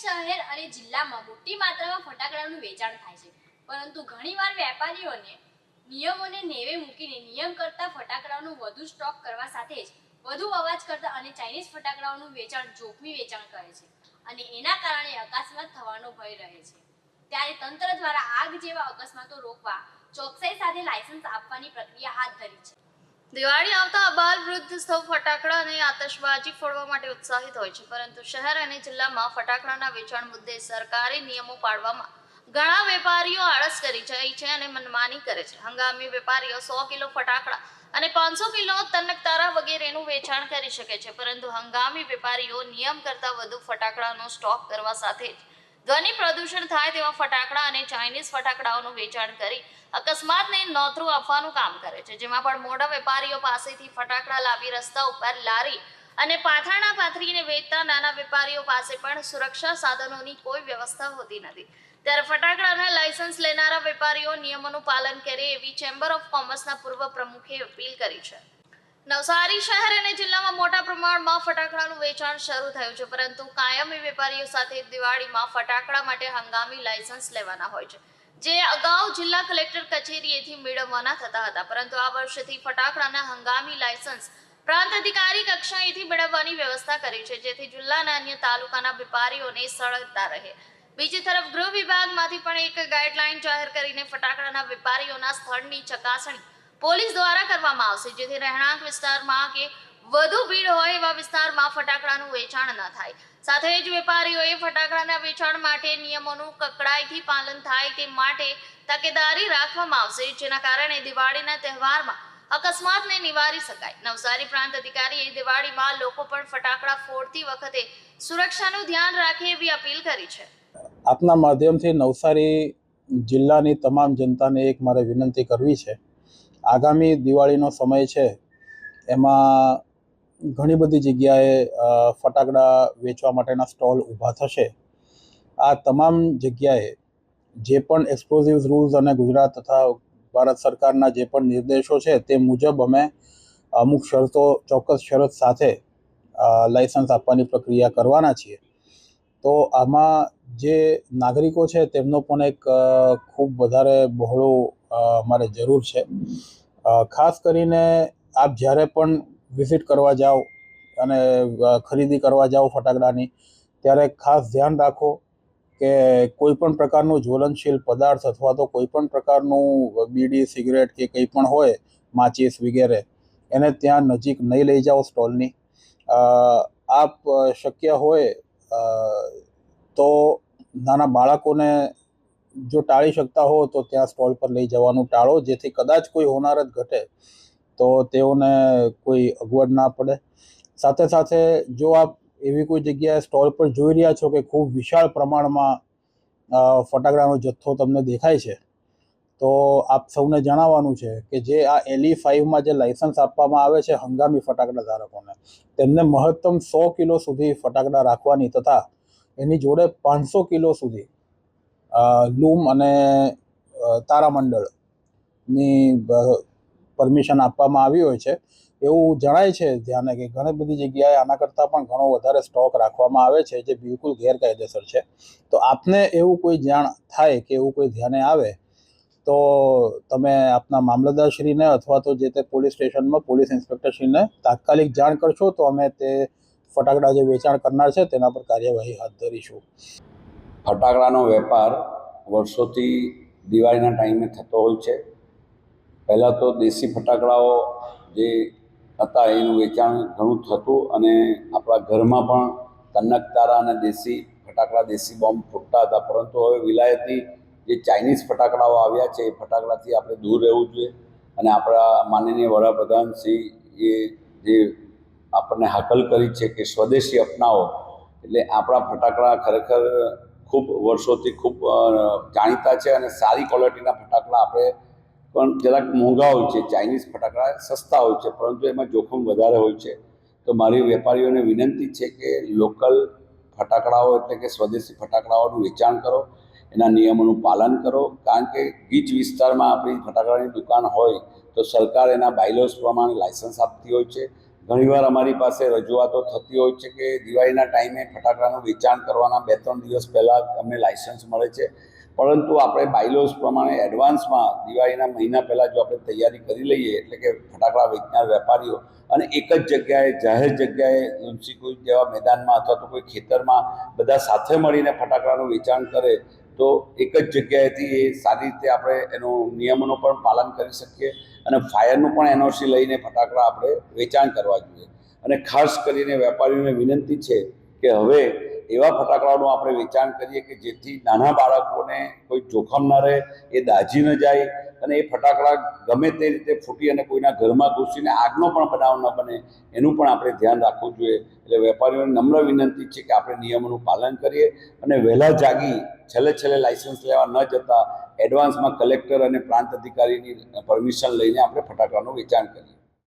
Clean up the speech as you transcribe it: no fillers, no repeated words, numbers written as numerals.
શહેર અને જિલ્લામાં મોટી માત્રામાં ફટાકડાનું વેચાણ થાય છે, પરંતુ ઘણીવાર વેપારીઓને નિયમોને નેવે મૂકીને નિયમ કરતા ફટાકડાનો વધુ સ્ટોક કરવા સાથે જ વધુ અવાજ કરતા અને ચાઇનીઝ ફટાકડાઓનું વેચાણ જોખમી વેચાણ કરે છે અને એના કારણે અકસ્માત થવાનો ભય રહે છે। ત્યારે તંત્ર દ્વારા આગ જેવા અકસ્માતો રોકવા ચોકસાઈ સાથે લાયસન્સ આપવાની પ્રક્રિયા હાથ ધરી છે। દિવાળી આવતા અબાલ વૃદ્ધ સૌ ફટાકડા અને આતશબાજી ફોડવા માટે ઉત્સાહિત હોય છે, પરંતુ શહેર અને જિલ્લામાં ફટાકડાના વેચાણ મુદ્દે સરકારી નિયમો પાડવામાં ઘણા વેપારીઓ આળસ કરી જાય છે અને મનમાની કરે છે। હંગામી વેપારીઓ 100 કિલો ફટાકડા અને 500 કિલો તનકતારા વગેરેનું વેચાણ કરી શકે છે, પરંતુ હંગામી વેપારીઓ નિયમ કરતાં વધુ ફટાકડાનો સ્ટોક કરવા સાથે જ ધ્વનિ પ્રદૂષણ થાય તેવા ફટાકડા અને ચાઇનીઝ ફટાકડાઓનું વેચાણ કરી અકસ્માતને નોતરું આપવાનું કામ કરે છે, જેમાં પણ મોટા વેપારીઓ પાસેથી ફટાકડા લાવી રસ્તા ઉપર લારી અને પાથરણા પાથરીને વેચતા નાના વેપારીઓ પાસે પણ સુરક્ષા સાધનોની કોઈ વ્યવસ્થા હોતી નથી। ત્યારે ફટાકડાના લાયસન્સ લેનારા વેપારીઓ નિયમોનું પાલન કરે એવી ચેમ્બર ઓફ કોમર્સના પૂર્વ પ્રમુખે અપીલ કરી છે। નવસારી શહેર અને જિલ્લામાં મોટા પ્રમાણમાં ફટાકડાનું વેચાણ શરૂ થયું છે, પરંતુ કાયમી વેપારીઓ સાથે દિવાળીમાં ફટાકડા માટે હંગામી લાયસન્સ લેવાના હોય છે, જે અગાઉ જિલ્લા કલેક્ટર કચેરીએથી મેળવવાના થતા હતા, પરંતુ આ વર્ષેથી ફટાકડાના હંગામી લાયસન્સ પ્રાંત અધિકારી કક્ષાએથી મેળવવાની વ્યવસ્થા કરી છે, જેથી જિલ્લાના અન્ય તાલુકાના વેપારીઓને સરળતા રહે। બીજી તરફ ગૃહ વિભાગમાંથી પણ એક ગાઈડલાઈન જાહેર કરીને ફટાકડાના વેપારીઓના સ્થળની ચકાસણી પોલીસ દ્વારા કરવામાં આવશે, જેથી રહેણાંક વિસ્તારમાં કે વધુ ભીડ હોય એવા વિસ્તારમાં ફટાકડાનું વેચાણ ન થાય। સાથે જ વેપારીઓએ ફટાકડાના વેચાણ માટે નિયમોનું કકડાઈથી પાલન થાય તે માટે તકેદારી રાખવામાં આવશે, જેના કારણે દિવાળીના તહેવારમાં અકસ્માતને નિવારી શકાય। નવસારી પ્રાંત અધિકારીએ દિવાળીમાં લોકો પણ ફટાકડા ફોડતી વખતે સુરક્ષાનું ધ્યાન રાખે એવી અપીલ કરી છે। આપના માધ્યમથી નવસારી જિલ્લાની તમામ જનતાને એક મારે વિનંતી કરવી છે, આગામી દિવાળીનો સમય છે એમાં ઘણી બધી જગ્યાએ ફટાકડા વેચવા માટેના સ્ટોલ ઊભા થશે। આ તમામ જગ્યાએ જે પણ એક્સપ્લોઝિવ્સ રૂલ્સ અને ગુજરાત તથા ભારત સરકારના જે પણ નિર્દેશો છે તે મુજબ અમે અમુક શરતો ચોક્કસ શરત સાથે લાયસન્સ આપવાની પ્રક્રિયા કરવાના છીએ। તો આમાં જે નાગરિકો છે તેમનો પણ એક ખૂબ વધારે બહોળો અમારે જરૂર છે। ખાસ કરીને આપ જ્યારે પણ વિઝિટ કરવા જાઓ અને ખરીદી કરવા જાઓ ફટાકડાની, ત્યારે ખાસ ધ્યાન રાખો કે કોઈ પણ પ્રકારનું જ્વલનશીલ પદાર્થ અથવા તો કોઈ પણ પ્રકારનું બીડી સિગરેટ કે કંઈ પણ હોય, માચીસ વગેરે, એને ત્યાં નજીક નહીં લઈ જાઓ સ્ટોલની। આપ શક્ય હોય તો નાના બાળકોને જો ટાળી શકતા હો તો ત્યાં સ્ટોલ પર લઈ જવાનું ટાળો, જેથી કદાચ કોઈ હોનારત ઘટે તો તેઓને કોઈ અગવડ ના પડે। સાથે સાથે જો આપ એવી કોઈ જગ્યાએ સ્ટોલ પર જોઈ રહ્યા છો કે ખૂબ વિશાળ પ્રમાણમાં ફટાકડાનો જથ્થો તમને દેખાય છે, તો આપ સૌને જણાવવાનું છે કે જે આ LE5માં જે લાયસન્સ આપવામાં આવે છે હંગામી ફટાકડા ધારકોને, તેમને મહત્તમ 100 કિલો સુધી ફટાકડા રાખવાની તથા એની જોડે 500 કિલો સુધી લૂમ અને તારામંડળની પરમિશન આપવામાં આવી હોય છે। એવું જણાય છે ધ્યાને કે ઘણી બધી જગ્યાએ આના કરતાં પણ ઘણો વધારે સ્ટોક રાખવામાં આવે છે, જે બિલકુલ ગેરકાયદેસર છે। તો આપને એવું કોઈ જાણ થાય કે એવું કોઈ ધ્યાને આવે તો તમે આપના મામલતદારશ્રીને અથવા તો જે તે પોલીસ સ્ટેશનમાં પોલીસ ઇન્સ્પેક્ટરશ્રીને તાત્કાલિક જાણ કરશો તો અમે તે ફટાકડા જે વેચાણ કરનાર છે તેના પર કાર્યવાહી હાથ ધરીશું। ફટાકડાનો વેપાર વર્ષોથી દિવાળીના ટાઈમે થતો હોય છે। પહેલાં તો દેશી ફટાકડાઓ જે હતા એનું વેચાણ ઘણું થતું અને આપણા ઘરમાં પણ તનકતારા અને દેશી ફટાકડા, દેશી બોમ્બ ફૂટતા હતા, પરંતુ હવે વિલાયતી જે ચાઇનીઝ ફટાકડાઓ આવ્યા છે એ ફટાકડાથી આપણે દૂર રહેવું જોઈએ અને આપણા માનનીય વડાપ્રધાન શ્રી એ જે આપણને હાકલ કરી છે કે સ્વદેશી અપનાવો, એટલે આપણા ફટાકડા ખરેખર ખૂબ વર્ષોથી ખૂબ જાણીતા છે અને સારી ક્વોલિટીના ફટાકડા આપણે પણ જરાક મોંઘા હોય છે, ચાઇનીઝ ફટાકડા સસ્તા હોય છે, પરંતુ એમાં જોખમ વધારે હોય છે। તો મારી વેપારીઓને વિનંતી છે કે લોકલ ફટાકડાઓ એટલે કે સ્વદેશી ફટાકડાઓનું વેચાણ કરો, એના નિયમોનું પાલન કરો, કારણ કે ગીચ વિસ્તારમાં આપણી ફટાકડાની દુકાન હોય તો સરકાર એના બાયલોસ પ્રમાણે લાયસન્સ આપતી હોય છે, ઘણીવાર અમારી પાસે રજૂઆતો થતી હોય છે કે દિવાળીના ટાઈમે ફટાકડાનું વેચાણ કરવાના 2-3 દિવસ પહેલાં અમને લાઇસન્સ મળે છે, પરંતુ આપણે બાયલોઝ પ્રમાણે એડવાન્સમાં દિવાળીના મહિના પહેલાં જો આપણે તૈયારી કરી લઈએ, એટલે કે ફટાકડા વેચનાર વેપારીઓ અને એક જ જગ્યાએ જાહેર જગ્યાએ લુન્સીકુઈ જેવા મેદાનમાં અથવા તો કોઈ ખેતરમાં બધા સાથે મળીને ફટાકડાનું વેચાણ કરે તો એક જ જગ્યાએથી એ સારી રીતે આપણે એનો નિયમોનું પણ પાલન કરી શકીએ અને ફાયરનું પણ એનઓસી લઈને ફટાકડા આપણે વેચાણ કરવા જોઈએ. અને ખાસ કરીને વેપારીઓને વિનંતી છે કે હવે એવા ફટાકડાનું આપણે વેચાણ કરીએ કે જેથી નાના બાળકોને કોઈ જોખમ ન રહે, એ દાઝી ન જાય અને એ ફટાકડા ગમે તે રીતે ફૂટી અને કોઈના ઘરમાં ઘૂસીને આગનો પણ બનાવ ન બને, એનું પણ આપણે ધ્યાન રાખવું જોઈએ. એટલે વેપારીઓને નમ્ર વિનંતી છે કે આપણે નિયમોનું પાલન કરીએ અને વહેલા જાગી છેલ્લે લાઇસન્સ લેવા ન જતા એડવાન્સમાં કલેક્ટર અને પ્રાંત અધિકારીની પરમિશન લઈને આપણે ફટાકડાનું વેચાણ કરીએ.